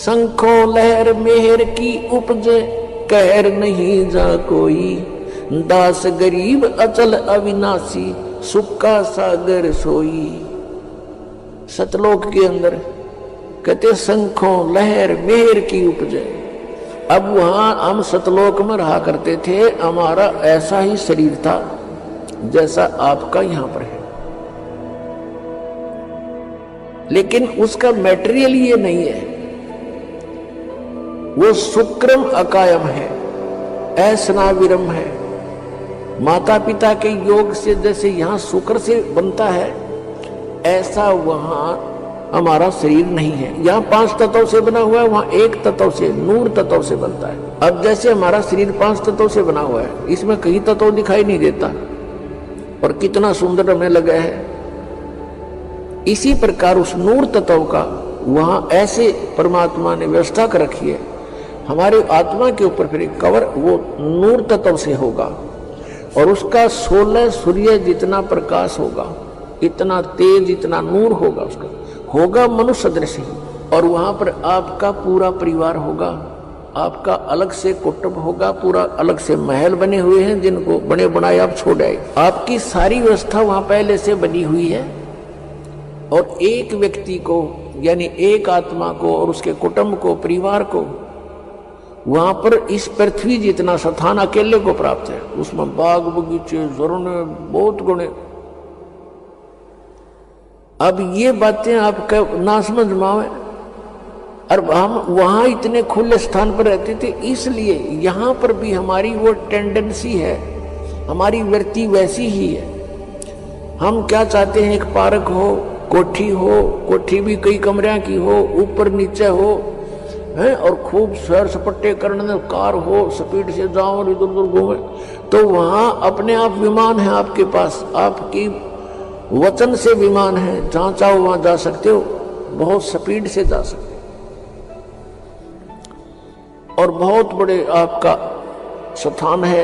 शंखों लहर मेहर की उपजे, कहर नहीं जा कोई। दास गरीब अचल अविनाशी, सुख का सागर सोई। सतलोक के अंदर कहते शंखों लहर मेहर की उपजे। अब वहां हम सतलोक में रहा करते थे, हमारा ऐसा ही शरीर था जैसा आपका यहां पर है, लेकिन उसका मेटेरियल ये नहीं है। वो शुक्रम अकायम है, ऐसनाविरम है। माता पिता के योग से जैसे यहां शुक्र से बनता है, ऐसा वहां हमारा शरीर नहीं है। यहाँ 5 तत्वों से बना हुआ है, वहां 1 तत्व से, नूर तत्व से बनता है। अब जैसे हमारा शरीर 5 तत्वों से बना हुआ है, इसमें कहीं तत्व दिखाई नहीं देता और कितना सुंदर हमें लगा है। इसी प्रकार उस नूर तत्व का वहां ऐसे परमात्मा ने व्यवस्था कर रखी है। हमारे आत्मा के ऊपर फिर एक कवर वो नूर तत्व से होगा और उसका 16 सूर्य जितना प्रकाश होगा, इतना तेज, इतना नूर होगा, उसका होगा मनुष्य दृश्य ही। और वहां पर आपका पूरा परिवार होगा, आपका अलग से कुटुंब होगा, पूरा अलग से महल बने हुए हैं जिनको बने बनाए आप छोड़ आए। आपकी सारी व्यवस्था वहां पहले से बनी हुई है और एक व्यक्ति को यानी एक आत्मा को और उसके कुटुंब को, परिवार को वहां पर इस पृथ्वी जितना स्थान अकेले को प्राप्त है। उसमें बाग बगीचे, झरने, बहुत गुणे। अब ये बातें आपका ना समझ में आवे, और हम वहां इतने खुले स्थान पर रहते थे, इसलिए यहां पर भी हमारी वो टेंडेंसी है, हमारी वृत्ति वैसी ही है। हम क्या चाहते हैं, एक पार्क हो, कोठी भी कई कमरिया की हो, ऊपर नीचे हो है, और खूब सैर सपट्टे करने, कार हो, स्पीड से जाओ और इधर उधर घूमे। तो वहां अपने आप विमान है आपके पास, आपकी वचन से विमान है, जहां चाहो वहां जा सकते हो, बहुत स्पीड से जा सकते हो और बहुत बड़े आपका स्थान है।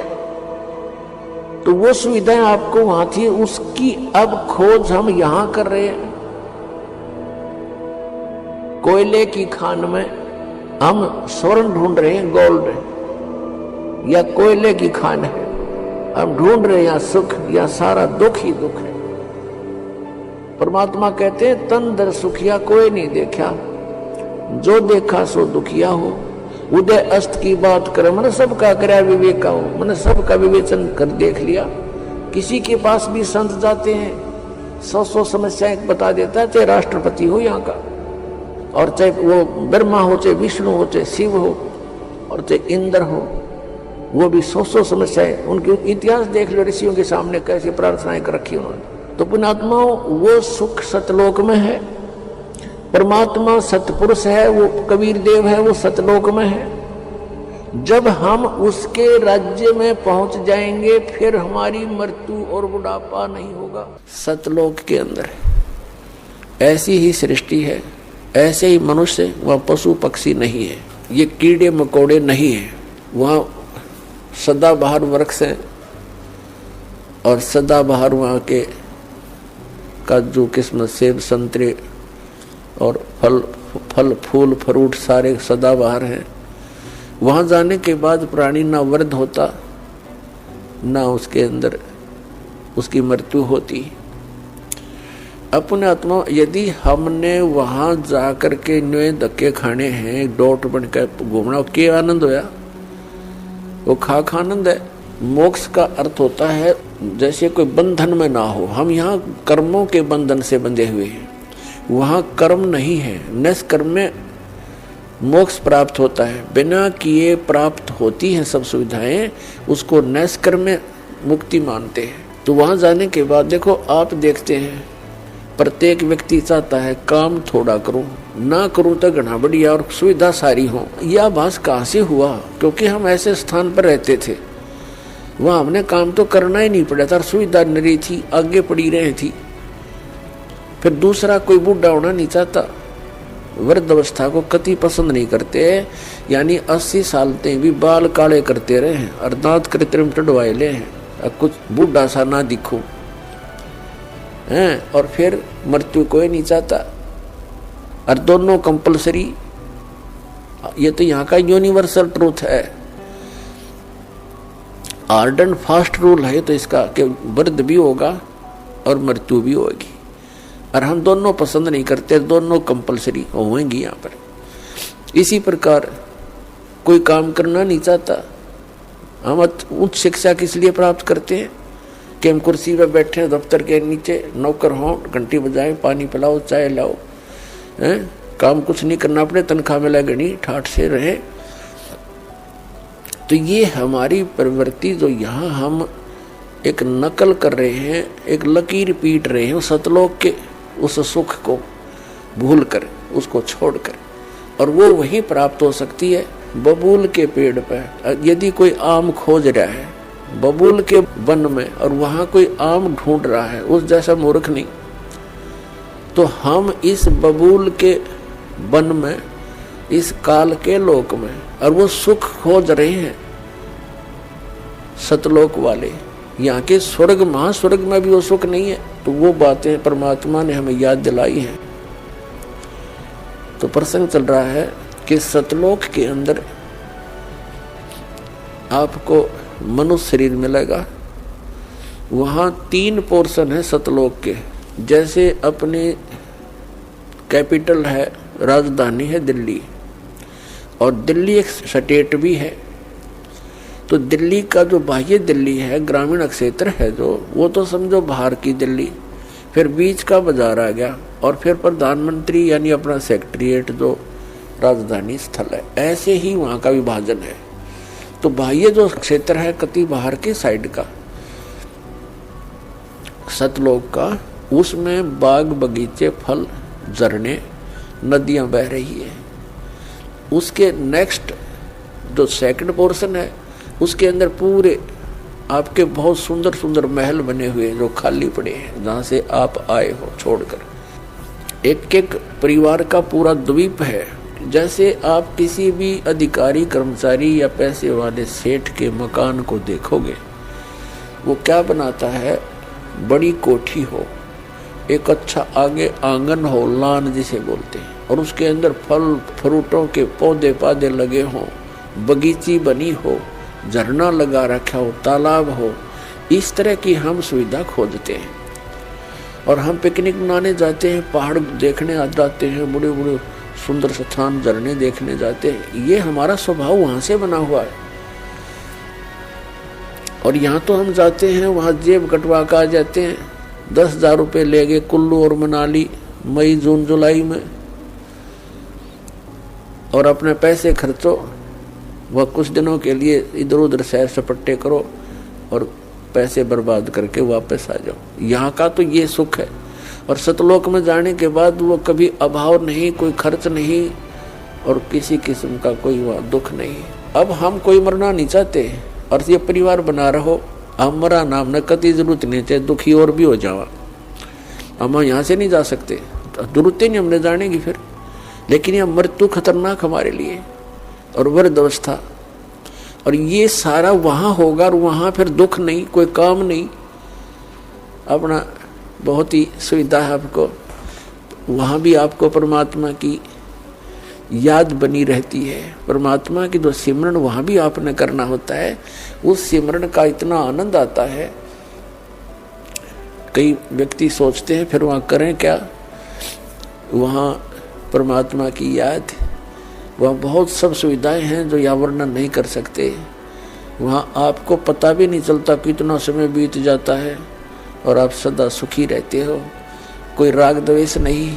तो वो सुविधाएं आपको वहां थी, उसकी अब खोज हम यहां कर रहे हैं। कोयले की खान में हम स्वर्ण ढूंढ रहे हैं, गोल्ड, या कोयले की खान है हम ढूंढ रहे हैं, या सुख, या सारा दुख ही दुख है। परमात्मा कहते हैं तन दर सुखिया कोई नहीं देखा, जो देखा सो दुखिया हो। उदय अस्त की बात करे, मैंने सबका करया विवेक हो, मैंने सबका विवेचन कर देख लिया। किसी के पास भी संत जाते हैं, 100 समस्याएं बता देता है, चाहे राष्ट्रपति हो यहाँ का, और चाहे वो ब्रह्मा हो, चाहे विष्णु हो, चाहे शिव हो, और चाहे इंद्र हो, वो भी 100 समस्याएं। उनके इतिहास देख लो, ऋषियों के सामने कैसे प्रार्थनाएं कर रखी उन्होंने। तो पुण्यात्माओं, वो सुख सतलोक में है। परमात्मा सतपुरुष है, वो कबीर देव है, वो सतलोक में है। जब हम उसके राज्य में पहुंच जाएंगे, फिर हमारी मृत्यु और बुढ़ापा नहीं होगा। सतलोक के अंदर ऐसी ही सृष्टि है, ऐसे ही मनुष्य, वह पशु पक्षी नहीं है, ये कीड़े मकोड़े नहीं है। वहाँ सदाबहार वृक्ष है और सदाबहार वहाँ के काजू, किस्मत, सेब, संतरे और फल फूल फ्रूट सारे सदाबहार हैं। वहां जाने के बाद प्राणी ना वृद्ध होता, ना उसके अंदर उसकी मृत्यु होती। अपने आत्मा, यदि हमने वहां जाकर के नए धक्के खाने हैं, डोट बनकर घूमना, क्या आनंद होया? वो खाक आनंद है। मोक्ष का अर्थ होता है जैसे कोई बंधन में ना हो। हम यहाँ कर्मों के बंधन से बंधे हुए हैं, वहाँ कर्म नहीं है। निष्कर्म में मोक्ष प्राप्त होता है, बिना किए प्राप्त होती हैं सब सुविधाएं, उसको निष्कर्म में मुक्ति मानते हैं। तो वहाँ जाने के बाद देखो, आप देखते हैं प्रत्येक व्यक्ति चाहता है काम थोड़ा करूं, ना करूं तो घना बढ़िया और सुविधा सारी हो। यह आभास कहाँ से हुआ? क्योंकि हम ऐसे स्थान पर रहते थे, वहां हमने काम तो करना ही नहीं पड़ा था, सुविधा नरी थी, आगे पड़ी रही थी। फिर दूसरा, कोई बूढ़ा होना नहीं चाहता, वृद्ध अवस्था को कति पसंद नहीं करते, यानी 80 साल तक भी बाल काले करते रहे हैं और दांत कृत्रिम टडवाए ले हैं, अब कुछ बूढ़ा सा ना दिखो हैं। और फिर मृत्यु कोई नहीं चाहता, और दोनों कंपलसरी ये तो यहाँ का यूनिवर्सल ट्रूथ है, हार्ड एंड फास्ट रूल है तो इसका कि वृद्ध भी होगा और मृत्यु भी होगी, और हम दोनों पसंद नहीं करते, दोनों कंपलसरी होंगी यहाँ पर। इसी प्रकार कोई काम करना नहीं चाहता, हम उच्च शिक्षा किस लिए प्राप्त करते हैं कि हम कुर्सी पर बैठे दफ्तर के नीचे, नौकर हों, घंटी बजाएं, पानी पिलाओ, चाय लाओ, काम कुछ नहीं करना पड़े, तनख्वाह में लगनी, ठाठ से रहे। तो ये हमारी प्रवृत्ति जो यहाँ हम एक नकल कर रहे हैं, एक लकीर पीट रहे हैं सतलोक के उस सुख को भूल कर, उसको छोड़कर, और वो वहीं प्राप्त हो सकती है बबूल के पेड़ पर। यदि कोई आम खोज रहा है बबूल के वन में और वहां कोई आम ढूंढ रहा है, उस जैसा मूर्ख नहीं। तो हम इस बबूल के वन में, इस काल के लोक में, और वो सुख खोज रहे हैं सतलोक वाले। यहाँ के स्वर्ग, महास्वर्ग में भी वो सुख नहीं है। तो वो बातें परमात्मा ने हमें याद दिलाई हैं। तो प्रसंग चल रहा है कि सतलोक के अंदर आपको मनुष्य शरीर मिलेगा। वहाँ 3 पोर्शन है सतलोक के। जैसे अपने कैपिटल है, राजधानी है दिल्ली, और दिल्ली एक स्टेट भी है। तो दिल्ली का जो बाह्य दिल्ली है, ग्रामीण क्षेत्र है जो, वो तो समझो बाहर की दिल्ली, फिर बीच का बाजार आ गया, और फिर प्रधानमंत्री यानी अपना सेक्रेटरीट जो राजधानी स्थल है। ऐसे ही वहाँ का विभाजन है। तो बाह्य जो क्षेत्र है कति बाहर के साइड का सतलोक का, उसमें बाग बगीचे, फल, झरने, नदियां बह रही है। उसके नेक्स्ट जो सेकंड पोर्शन है, उसके अंदर पूरे आपके बहुत सुंदर सुंदर महल बने हुए जो खाली पड़े हैं, जहाँ से आप आए हो छोड़कर। एक एक परिवार का पूरा द्वीप है। जैसे आप किसी भी अधिकारी, कर्मचारी या पैसे वाले सेठ के मकान को देखोगे, वो क्या बनाता है, बड़ी कोठी हो, एक अच्छा आगे आंगन हो, लान जिसे बोलते हैं, और उसके अंदर फल फ्रूटों के पौधे पादे लगे हों, बगीची बनी हो, झरना लगा रखा हो, तालाब हो। इस तरह की हम सुविधा खोजते हैं। और हम पिकनिक मनाने जाते हैं, पहाड़ देखने आ जाते हैं, बड़े बड़े सुंदर स्थान, झरने देखने जाते हैं। ये हमारा स्वभाव वहां से बना हुआ है। और यहाँ तो हम जाते हैं, वहाँ जेब कटवा कर आ जाते हैं। 10,000 रुपये ले गए कुल्लू और मनाली मई, जून, जुलाई में, और अपने पैसे खर्चो, वह कुछ दिनों के लिए इधर उधर सैर सपट्टे करो और पैसे बर्बाद करके वापस आ जाओ। यहाँ का तो ये सुख है। और सतलोक में जाने के बाद वो कभी अभाव नहीं, कोई खर्च नहीं, और किसी किस्म का कोई वहाँ दुख नहीं। अब हम कोई मरना नहीं चाहते, और ये परिवार बना रहो, हम मरा नाम न कति जरूरत नहीं, चाहे दुखी और भी हो जावा, हम यहाँ से नहीं जा सकते, जरूरत ही नहीं हमने जाने की फिर। लेकिन यह मृत्यु खतरनाक हमारे लिए, और वृद्ध अवस्था, और ये सारा वहाँ होगा, और वहाँ फिर दुख नहीं, कोई काम नहीं, अपना बहुत ही सुविधा है आपको। वहाँ भी आपको परमात्मा की याद बनी रहती है। परमात्मा की जो सिमरन वहाँ भी आपने करना होता है, उस सिमरन का इतना आनंद आता है। कई व्यक्ति सोचते हैं फिर वहाँ करें क्या, वहाँ परमात्मा की याद, वहाँ बहुत सब सुविधाएं हैं जो यहाँ वर्णन नहीं कर सकते। वहाँ आपको पता भी नहीं चलता कितना समय बीत जाता है, और आप सदा सुखी रहते हो। कोई राग द्वेष नहीं,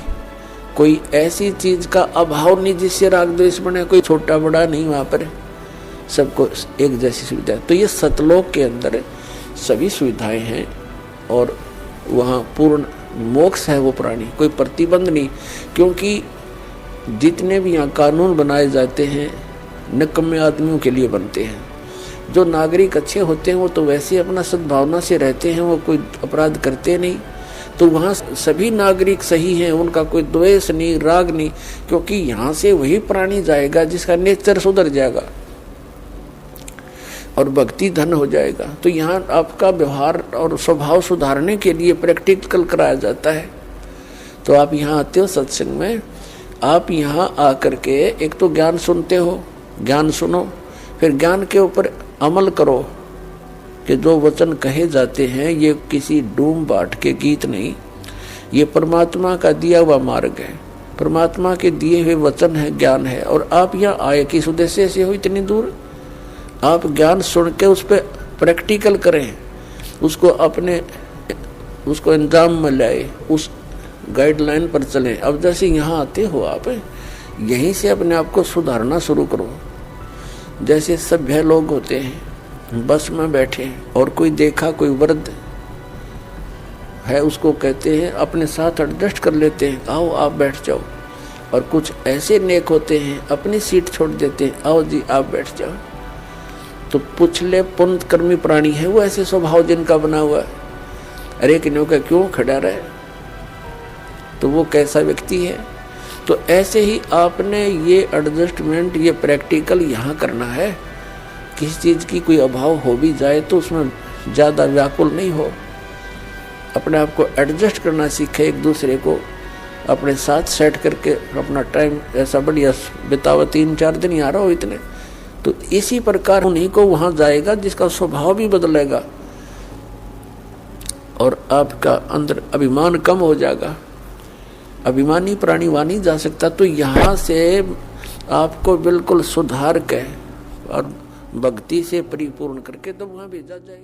कोई ऐसी चीज का अभाव नहीं जिससे राग द्वेष बने, कोई छोटा बड़ा नहीं, वहाँ पर सबको एक जैसी सुविधा। तो ये सतलोक के अंदर सभी सुविधाएं हैं, और वहाँ पूर्ण मोक्ष है वो प्राणी, कोई प्रतिबंध नहीं। क्योंकि जितने भी यहाँ कानून बनाए जाते हैं निकम्मे आदमियों के लिए बनते हैं। जो नागरिक अच्छे होते हैं वो तो वैसे अपना सद्भावना से रहते हैं, वो कोई अपराध करते नहीं। तो वहाँ सभी नागरिक सही हैं, उनका कोई द्वेष नहीं, राग नहीं, क्योंकि यहाँ से वही प्राणी जाएगा जिसका नेचर सुधर जाएगा और भक्ति धन हो जाएगा। तो यहाँ आपका व्यवहार और स्वभाव सुधारने के लिए प्रैक्टिकल कराया जाता है। तो आप यहाँ आते हो सत्संग में, आप यहाँ आकर के एक तो ज्ञान सुनते हो, ज्ञान सुनो, फिर ज्ञान के ऊपर अमल करो कि जो वचन कहे जाते हैं ये किसी डूम बाट के गीत नहीं, ये परमात्मा का दिया हुआ मार्ग है, परमात्मा के दिए हुए वचन है, ज्ञान है। और आप यहाँ आए किस उद्देश्य से हो इतनी दूर? आप ज्ञान सुन के उस पर प्रैक्टिकल करें, उसको अंजाम में लाए, उस गाइडलाइन पर चलें। अब जैसे यहाँ आते हो आप, यहीं से अपने आप को सुधारना शुरू करो। जैसे सभ्य लोग होते हैं, बस में बैठे और कोई देखा, कोई वृद्ध है, उसको कहते हैं अपने साथ एडजस्ट कर लेते हैं, आओ आप बैठ जाओ। और कुछ ऐसे नेक होते हैं अपनी सीट छोड़ देते हैं, आओ जी आप बैठ जाओ। तो पुछले पुण्य कर्मी प्राणी है वो, ऐसे स्वभाव जिनका बना हुआ है। अरे किन्हों का क्यों खड़ा रहे, तो वो कैसा व्यक्ति है? तो ऐसे ही आपने ये एडजस्टमेंट, ये प्रैक्टिकल यहाँ करना है। किसी चीज़ की कोई अभाव हो भी जाए तो उसमें ज़्यादा व्याकुल नहीं हो, अपने आप को एडजस्ट करना सीखे, एक दूसरे को अपने साथ सेट करके अपना टाइम ऐसा बढ़िया बितावा। 3-4 दिन यहाँ रहो इतने, तो इसी प्रकार उन्हीं को वहाँ जाएगा जिसका स्वभाव भी बदलेगा और आपका अंदर अभिमान कम हो जाएगा। अभिमानी प्राणी वहाँ नहीं जा सकता। तो यहाँ से आपको बिल्कुल सुधार के और भक्ति से परिपूर्ण करके तो वहाँ भेजा जाएगा।